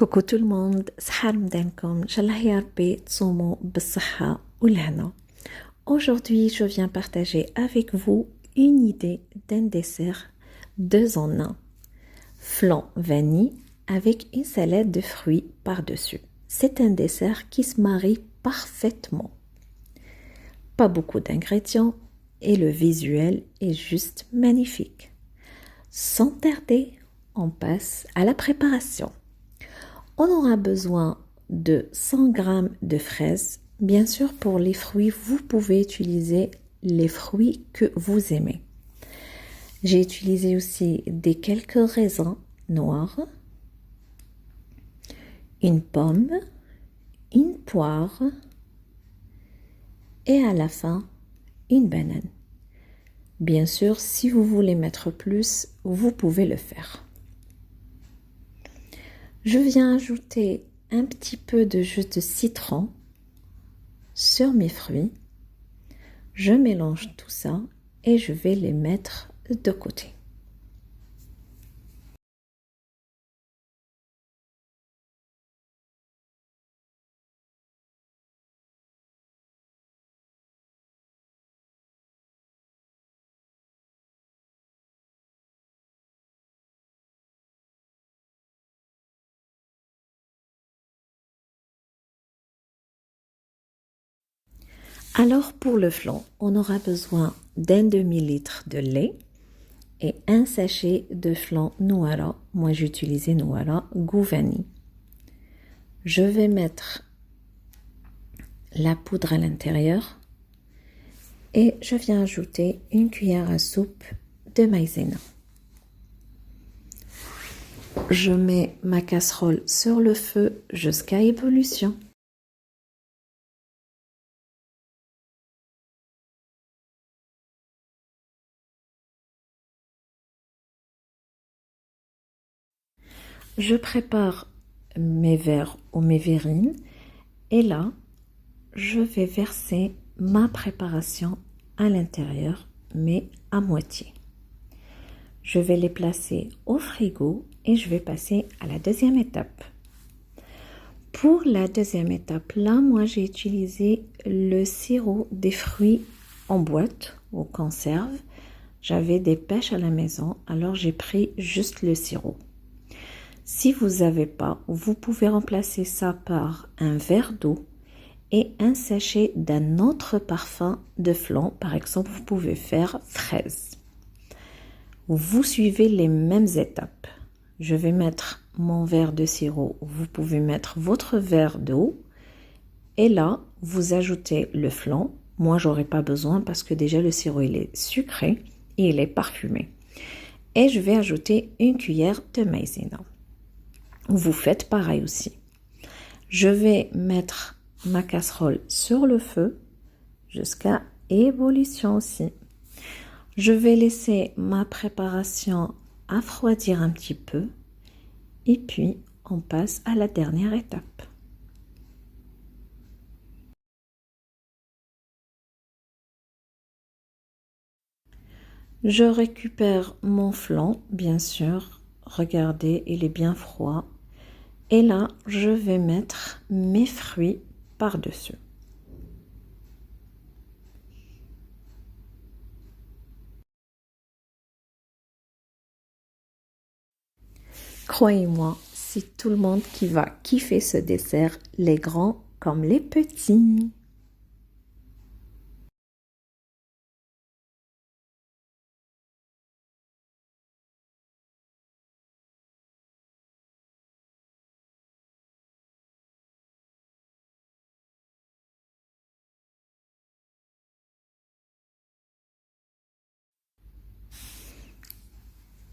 Coucou tout le monde, صحة مدانكم, Inch'Allah ya Rabbi تصوموا بالصحة والهنا. Aujourd'hui, je viens partager avec vous une idée d'un dessert 2 en 1. Flan vanille avec une salade de fruits par-dessus. C'est un dessert qui se marie parfaitement. Pas beaucoup d'ingrédients et le visuel est juste magnifique. Sans tarder, on passe à la préparation. On aura besoin de 100 g de fraises. Bien sûr, pour les fruits, vous pouvez utiliser les fruits que vous aimez. J'ai utilisé aussi des quelques raisins noirs, une pomme, une poire et à la fin, une banane. Bien sûr, si vous voulez mettre plus, vous pouvez le faire. Je viens ajouter un petit peu de jus de citron sur mes fruits. Je mélange tout ça et je vais les mettre de côté. Alors pour le flan, on aura besoin d'un demi-litre de lait et un sachet de flan Noara. Moi j'ai utilisé Noara goût vanille. Je vais mettre la poudre à l'intérieur et je viens ajouter une cuillère à soupe de maïzena. Je mets ma casserole sur le feu jusqu'à ébullition. Je prépare mes verres ou mes verrines et là, je vais verser ma préparation à l'intérieur, mais à moitié. Je vais les placer au frigo et je vais passer à la deuxième étape. Pour la deuxième étape, là, moi, j'ai utilisé le sirop des fruits en boîte ou conserve. J'avais des pêches à la maison, alors j'ai pris juste le sirop. Si vous n'avez pas, vous pouvez remplacer ça par un verre d'eau et un sachet d'un autre parfum de flan. Par exemple, vous pouvez faire fraise. Vous suivez les mêmes étapes. Je vais mettre mon verre de sirop. Vous pouvez mettre votre verre d'eau. Et là, vous ajoutez le flan. Moi, j'aurais pas besoin parce que déjà le sirop, il est sucré et il est parfumé. Et je vais ajouter une cuillère de maïzena. Vous faites pareil aussi. Je vais mettre ma casserole sur le feu jusqu'à ébullition aussi. Je vais laisser ma préparation refroidir un petit peu et puis on passe à la dernière étape. Je récupère mon flan, bien sûr. Regardez, il est bien froid. Et là, je vais mettre mes fruits par-dessus. Croyez-moi, c'est tout le monde qui va kiffer ce dessert, les grands comme les petits.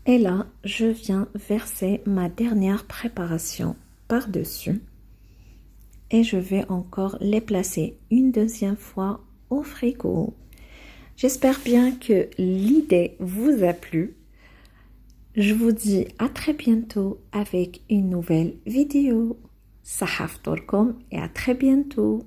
Et là, je viens verser ma dernière préparation par-dessus. Et je vais encore les placer une deuxième fois au frigo. J'espère bien que l'idée vous a plu. Je vous dis à très bientôt avec une nouvelle vidéo. Sahaf Torkom et à très bientôt.